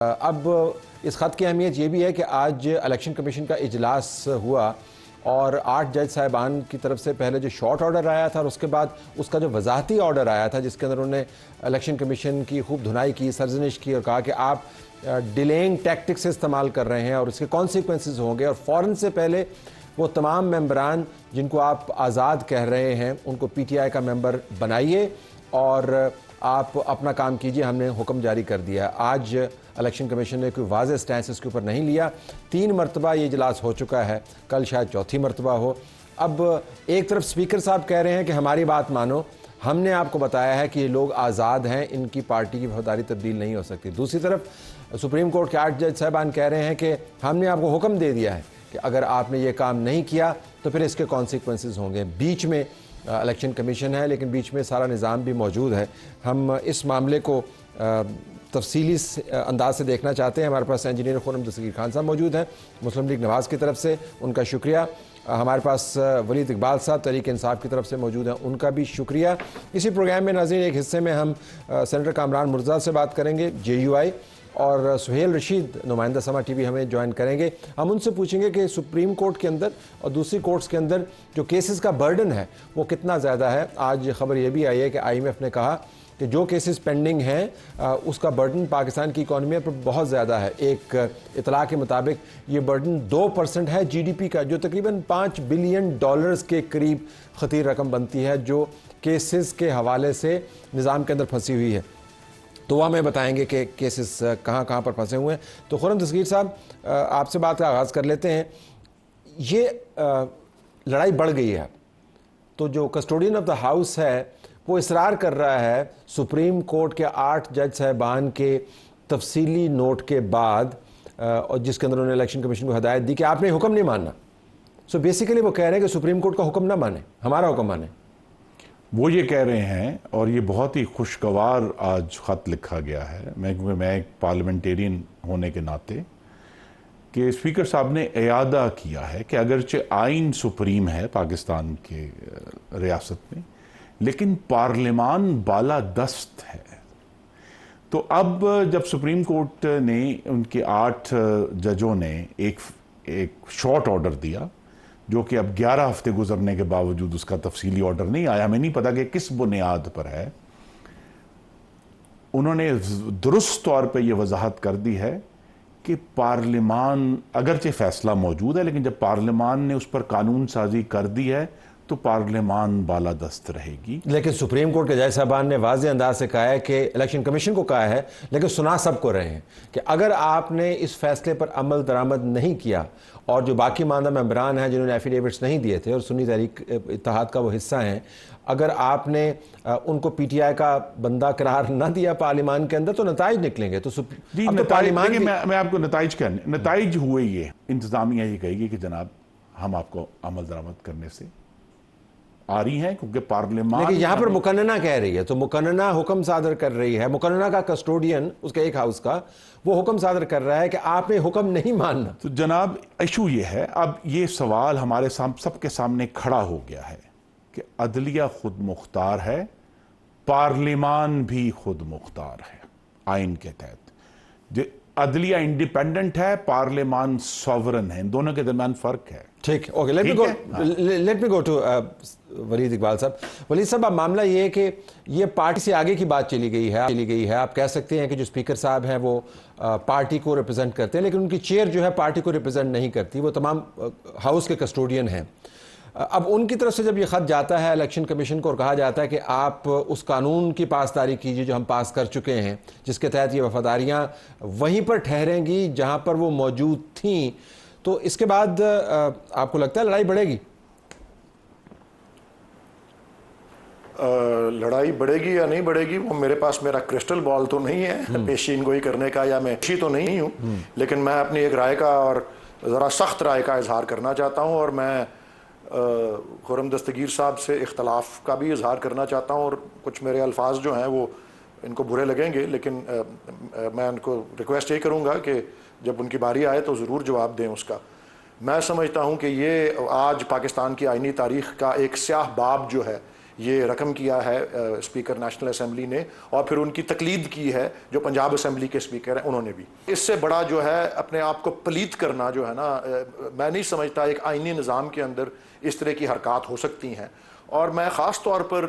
अब इस ख़त की अहमियत ये भी है कि आज इलेक्शन कमीशन का इजलास हुआ और 8 जज साहिबान की तरफ से पहले जो शॉर्ट ऑर्डर आया था और उसके बाद उसका जो वजाहती ऑर्डर आया था जिसके अंदर उन्होंने इलेक्शन कमीशन की खूब धुनाई की, सरजनिश की और कहा कि आप डिलेइंग टैक्टिक्स इस्तेमाल कर रहे हैं और इसके कॉन्सिक्वेंसेस होंगे और फ़ौरन से पहले वो तमाम मेंबरान जिनको आप आज़ाद कह रहे हैं उनको PTI का मेंबर बनाइए और आप अपना काम कीजिए, हमने हुक्म जारी कर दिया। आज इलेक्शन कमीशन ने कोई वाज़ेह स्टैंस इसके ऊपर नहीं लिया। 3 मरतबा ये इजलास हो चुका है, कल शायद चौथी मरतबा हो। अब एक तरफ स्पीकर साहब कह रहे हैं कि हमारी बात मानो, हमने आपको बताया है कि ये लोग आज़ाद हैं, इनकी पार्टी की वफादारी तब्दील नहीं हो सकती। दूसरी तरफ सुप्रीम कोर्ट के 8 जज साहबान कह रहे हैं कि हमने आपको हुक्म दे दिया है कि अगर आपने ये काम नहीं किया तो फिर इसके कॉन्सिक्वेंसेस होंगे। बीच में इलेक्शन कमीशन है लेकिन बीच में सारा निज़ाम भी मौजूद है। हम इस मामले को तफसीली अंदाज से देखना चाहते हैं। हमारे पास इंजीनियर खुर्रम दस्तगीर खान साहब मौजूद हैं मुस्लिम लीग नवाज़ की तरफ से, उनका शुक्रिया। हमारे पास वलीद इकबाल साहब तहरीक इंसाफ की तरफ से मौजूद हैं, उनका भी शुक्रिया। इसी प्रोग्राम में नाज़रीन एक हिस्से में हम सेनेटर कामरान मुर्तज़ा से बात करेंगे JUI, और सुहेल रशीद नुमाइंदा समा TV हमें ज्वाइन करेंगे। हम उनसे पूछेंगे कि सुप्रीम कोर्ट के अंदर और दूसरी कोर्ट्स के अंदर जो केसेस का बर्डन है वो कितना ज़्यादा है। आज खबर ये भी आई है कि IMF ने कहा कि जो केसेस पेंडिंग हैं उसका बर्डन पाकिस्तान की इकॉनमी पर बहुत ज़्यादा है। एक इतला के मुताबिक ये बर्डन 2% है GDP का, जो तकरीबन $5 बिलियन के करीब ख़तीर रकम बनती है, जो केसेस के हवाले से निज़ाम के अंदर फंसी हुई है। तो वह हमें बताएंगे कि केसेस कहाँ कहाँ पर फंसे हुए हैं। तो खुर्रम दस्तगीर साहब, आपसे बात का आगाज़ कर लेते हैं। ये लड़ाई बढ़ गई है, तो जो कस्टोडियन ऑफ द हाउस है वो इसरार कर रहा है सुप्रीम कोर्ट के 8 जज साहबान के तफसीली नोट के बाद, और जिसके अंदर उन्होंने इलेक्शन कमीशन को हदायत दी कि आपने हुक्म नहीं मानना। सो बेसिकली वो कह रहे हैं कि सुप्रीम कोर्ट का हुक्म ना माने, हमारा हुक्म माने। वो ये कह रहे हैं, और ये बहुत ही खुशगवार आज ख़त लिखा गया है, मैं एक पार्लियामेंटेरियन होने के नाते, कि स्पीकर साहब ने इयादा किया है कि अगरचे आइन सुप्रीम है पाकिस्तान के रियासत में, लेकिन पार्लियामान बालादस्त है। तो अब जब सुप्रीम कोर्ट ने उनके 8 जजों ने एक शॉर्ट ऑर्डर दिया, जो कि अब 11 हफ्ते गुजरने के बावजूद उसका तफसीली ऑर्डर नहीं आया, हमें नहीं पता कि किस बुनियाद पर है, उन्होंने दुरुस्त तौर पे ये वजाहत कर दी है कि पार्लियामान, अगरचे फैसला मौजूद है लेकिन जब पार्लियामान ने उस पर कानून साजी कर दी है तो पार्लियामान बालादस्त रहेगी। लेकिन सुप्रीम कोर्ट के जज साहबान ने वाज़ेह अंदाज से कहा है कि इलेक्शन कमीशन को कहा है, लेकिन सुना सबको रहे हैं कि अगर आपने इस फैसले पर अमल दरामद नहीं किया और जो बाकी मानदा मेंबरान हैं जिन्होंने एफिडेविट्स नहीं दिए थे और सुन्नी तहरीक इत्तेहाद का वो हिस्सा हैं, अगर आपने उनको PTI का बंदा करार ना दिया पार्लियामान के अंदर तो नताइज निकलेंगे। तो पार्लियामान मैं आपको नताइज हुए, ये इंतजामिया ये कहेगी कि जनाब हम आपको अमल दरामद करने से आ रही हैं, क्योंकि पार्लियामान, लेकिन यहाँ पर मुकन्नना कह रही है, तो मुकन्नना हुक्म सादर कर रही है। मुकन्नना का कस्टोडियन उसके एक हाउस का वो हुक्म सादर कर रहा है कि आपने हुक्म नहीं मानना। तो जनाब इशू ये है, अब ये सवाल हमारे सबके सामने खड़ा हो गया है कि अदलिया खुद मुख्तार है, पार्लियामान भी खुद मुख्तार है आइन के तहत। अदलिया इंडिपेंडेंट है, पार्लियामान सॉवरन है, इन दोनों के दरमियान फर्क है। ठीक, okay, let me go to Waleed Iqbal साहब। वलीद साहब, अब मामला ये है कि ये पार्टी से आगे की बात चली गई है। आप कह सकते हैं कि जो स्पीकर साहब हैं वो पार्टी को रिप्रेजेंट करते हैं, लेकिन उनकी चेयर जो है पार्टी को रिप्रेजेंट नहीं करती, वो तमाम हाउस के कस्टोडियन हैं। अब उनकी तरफ से जब ये ख़त जाता है इलेक्शन कमीशन को और कहा जाता है कि आप उस कानून की पासदारी कीजिए जो हम पास कर चुके हैं, जिसके तहत ये वफादारियाँ वहीं पर ठहरेंगी जहाँ पर वो मौजूद थीं, तो इसके बाद आपको लगता है लड़ाई बढ़ेगी? लड़ाई बढ़ेगी या नहीं बढ़ेगी वो मेरे पास, मेरा क्रिस्टल बॉल तो नहीं है पेशीन गोई करने का, या मैं अच्छी तो नहीं हूँ, लेकिन मैं अपनी एक राय का और ज़रा सख्त राय का इजहार करना चाहता हूँ, और मैं खुर्रम दस्तगीर साहब से इख्तलाफ का भी इजहार करना चाहता हूँ, और कुछ मेरे अल्फाज जो हैं वो इनको बुरे लगेंगे, लेकिन मैं उनको रिक्वेस्ट यही करूँगा कि जब उनकी बारी आए तो ज़रूर जवाब दें उसका। मैं समझता हूँ कि ये आज पाकिस्तान की आइनी तारीख़ का एक स्याह बाब जो है ये रकम किया है स्पीकर नेशनल असेंबली ने, और फिर उनकी तकलीद की है जो पंजाब असेंबली के स्पीकर हैं उन्होंने भी। इससे बड़ा जो है अपने आप को पलीत करना जो है ना, मैं नहीं समझता एक आईनी निज़ाम के अंदर इस तरह की हरकत हो सकती हैं। और मैं ख़ास तौर पर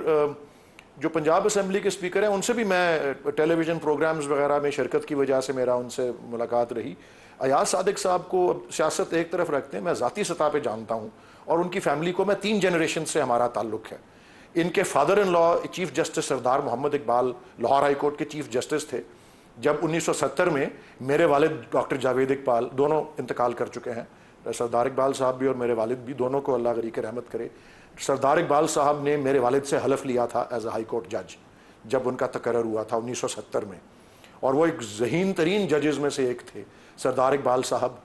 जो पंजाब असेंबली के स्पीकर हैं उनसे भी मैं टेलीविज़न प्रोग्राम्स वगैरह में शिरकत की वजह से मेरा उनसे मुलाकात रही। अयाज सादिक साहब को सियासत एक तरफ रखते हैं, मैं ज़ाती सतह पे जानता हूँ, और उनकी फैमिली को मैं 3 जनरेशन से हमारा ताल्लुक़ है। इनके father in law chief justice Sardar Mohammad Iqbal Lahore high court के चीफ जस्टिस थे जब 1970 में मेरे वालिद डॉक्टर जावेद इकबाल दोनों इंतकाल कर चुके हैं। सरदार इकबाल साहब भी और मेरे वालिद भी, दोनों को अल्लाह गरीक रहमत करे। सरदार इकबाल साहब ने मेरे वालिद से हलफ लिया था एज अ हाई कोर्ट जज जब उनका तकर्रर हुआ था 1970 में, और वो एक ज़हीन तरीन जजेस में से एक थे। सरदार इकबाल साहब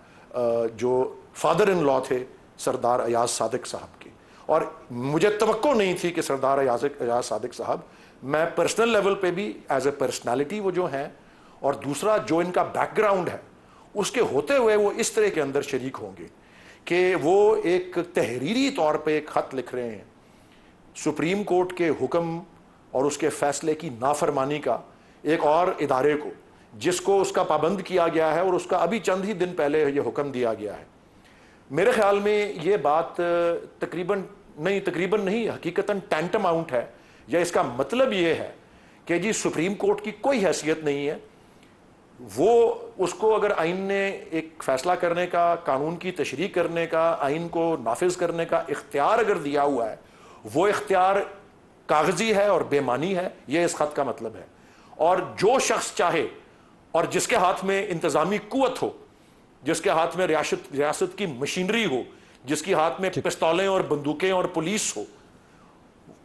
जो फादर इन लॉ थे सरदार अयाज सादिक साहब के, और मुझे तवक्को नहीं थी कि सरदार अयाज सादिक साहब, मैं पर्सनल लेवल पे भी एज ए पर्सनालिटी वो जो हैं, और दूसरा जो इनका बैकग्राउंड है उसके होते हुए वो इस तरह के अंदर शरीक होंगे कि वो एक तहरीरी तौर पे एक ख़त लिख रहे हैं सुप्रीम कोर्ट के हुक्म और उसके फैसले की नाफरमानी का एक और इदारे को, जिसको उसका पाबंद किया गया है और उसका अभी चंद ही दिन पहले ये हुक्म दिया गया है। मेरे ख्याल में ये बात तकरीबन नहीं हकीकतन टैंटमाउंट है, या इसका मतलब ये है कि जी सुप्रीम कोर्ट की कोई हैसियत नहीं है। वो उसको अगर आइन ने एक फैसला करने का, कानून की तशरीह करने का, आइन को नाफिज करने का इख्तियार अगर दिया हुआ है, वो इख्तियार कागजी है और बेमानी है, ये इस खत का मतलब है। और जो शख्स चाहे और जिसके हाथ में इंतजामी कुव्वत हो, जिसके हाथ में रियासत की मशीनरी हो, जिसकी हाथ में पिस्तौलें और बंदूकें और पुलिस हो,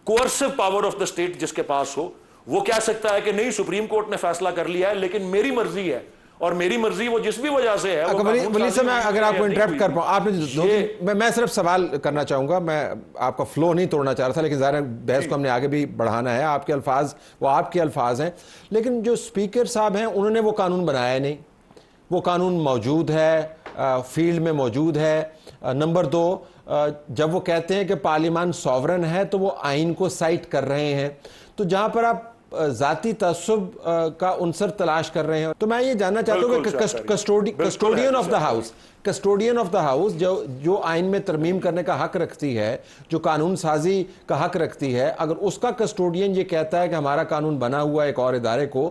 coercive power of the state जिसके पास हो, वो कह सकता है कि नहीं सुप्रीम कोर्ट ने फैसला कर लिया है लेकिन मेरी मर्जी है, और मेरी मर्जी वो जिस भी वजह से है। वली से मैं अगर आपको इंटरप्ट कर पाऊं, आपने मैं सिर्फ सवाल करना चाहूंगा, मैं आपका फ्लो नहीं तोड़ना चाह रहा था, लेकिन ज़ाहिर है बहस को हमने आगे भी बढ़ाना है। आपके अल्फाज वो आपके अल्फाज हैं, लेकिन जो स्पीकर साहब हैं उन्होंने वो कानून बनाया नहीं, वो कानून मौजूद है, फील्ड में मौजूद है। नंबर 2, जब वो कहते हैं कि पार्लियामान सॉवरन है तो वो आइन को साइट कर रहे हैं, तो जहां पर आप जाती तअस्सुब का उनसर तलाश कर रहे हैं, तो मैं ये जानना चाहता हूँ कि कस्टोडियन ऑफ द हाउस जो आइन में तरमीम करने का हक रखती है, जो कानून साजी का हक रखती है, अगर उसका कस्टोडियन ये कहता है कि हमारा कानून बना हुआ है एक और इदारे को,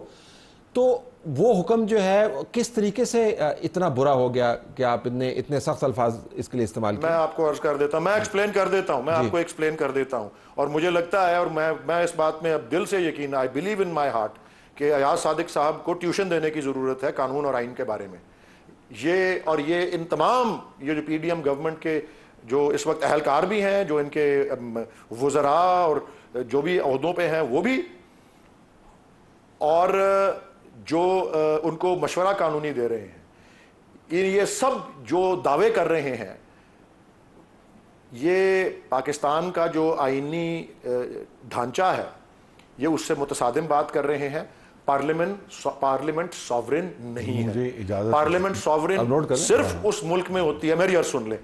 तो वो हुक्म जो है किस तरीके से इतना बुरा हो गया कि आप इतने सख्त अल्फाज इसके लिए इस्तेमाल किए? मैं आपको अर्ज कर देता हूं, मैं एक्सप्लेन कर देता हूं, मैं आपको एक्सप्लेन कर देता हूं। और मुझे लगता है, और मैं इस बात में अब दिल से यकीन, I believe in my heart कि अयाज सादिक साहब को ट्यूशन देने की ज़रूरत है कानून और आइन के बारे में। ये इन तमाम ये जो PDM गवर्नमेंट के जो इस वक्त अहलकार भी हैं, जो इनके वज़रा और जो भी ओहदों पे हैं वो भी, और जो उनको मशवरा कानूनी दे रहे हैं, ये सब जो दावे कर रहे हैं, ये पाकिस्तान का जो आईनी ढांचा है ये उससे मुतसादिम बात कर रहे हैं। पार्लियामेंट सॉवरेन नहीं है। पार्लियामेंट सॉवरेन सिर्फ उस मुल्क में होती है, मेरी अर्ज सुन ले,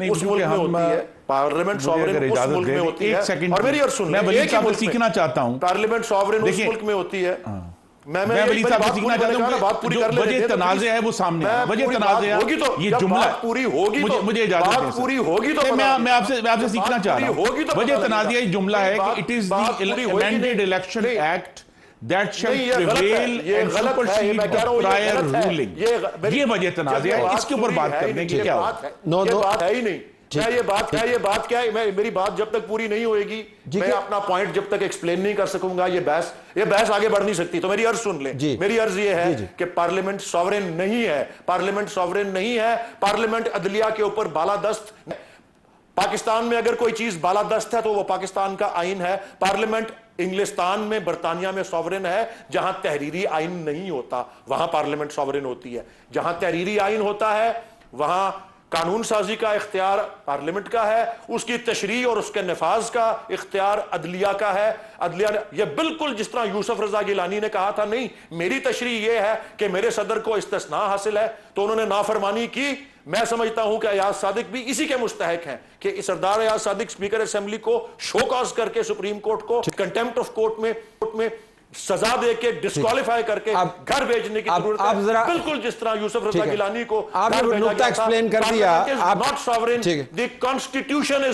उस मुल्क में होती है पार्लियामेंट सॉवरेन, उस मुल्क में होती है। और मेरी अर्ज सुन ले, एक ही मुल्क सीखना चाहता हूं, पार्लियामेंट सॉवरेन उस मुल्क में होती है। मैं वली साहब से सीखना चाहता हूं, बात पूरी कर ले, वजह तनाज़े है वो सामने है, वजह तनाज़े होगी तो ये जुमला पूरी होगी, मुझे इजाजत दें, बात पूरी होगी तो मैं आपसे सीखना चाह रहा हूं। वजह तनाज़े ये जुमला है कि it is the amended election act that shall prevail and supersede the prior ruling। ये वजह तनाज़े है, इसके ऊपर बात करने की क्या बात है ही नहीं। ये बात क्या है, मेरी बात जब तक पूरी नहीं होएगी, मैं अपना पॉइंट जब तक एक्सप्लेन नहीं कर सकूंगा, ये बहस आगे बढ़ नहीं सकती। तो मेरी अर्ज सुन ले, मेरी अर्ज ये है कि पार्लियामेंट सॉवरेन नहीं है, पार्लियामेंट सॉवरेन नहीं है, पार्लियामेंट अदलिया के ऊपर बालादस्त। पाकिस्तान में अगर कोई चीज बालादस्त है तो वो पाकिस्तान का आइन है। पार्लियामेंट इंग्लिस्तान में, बर्तानिया में सॉवरेन है, जहां तहरीरी आइन नहीं होता वहां पार्लियामेंट सॉवरेन होती है। जहां तहरीरी आइन होता है वहां कानून साजी का इख्तियार पार्लियामेंट का है, उसकी तशरीह और उसके नफाज का इख्तियार अदलिया का है। अदलिया ने यह बिल्कुल जिस तरह यूसुफ रजा गिलानी ने कहा था, नहीं मेरी तशरीह यह है कि मेरे सदर को इस्तिस्ना हासिल है, तो उन्होंने नाफरमानी की, मैं समझता हूं कि अयाज सादिक भी इसी के मुस्तहक हैं कि सरदार अयाज सादिक स्पीकर असेंबली को शो कॉज करके सुप्रीम कोर्ट को कंटेम्प्ट ऑफ कोर्ट में सजा दे के डिस्क्वालीफाई करके घर भेजने की जरूरत है। बिल्कुल जिस तरह यूसुफ रजा गिलानी को आपने नुक्ता एक्सप्लेन कर दिया। Not sovereign, the constitution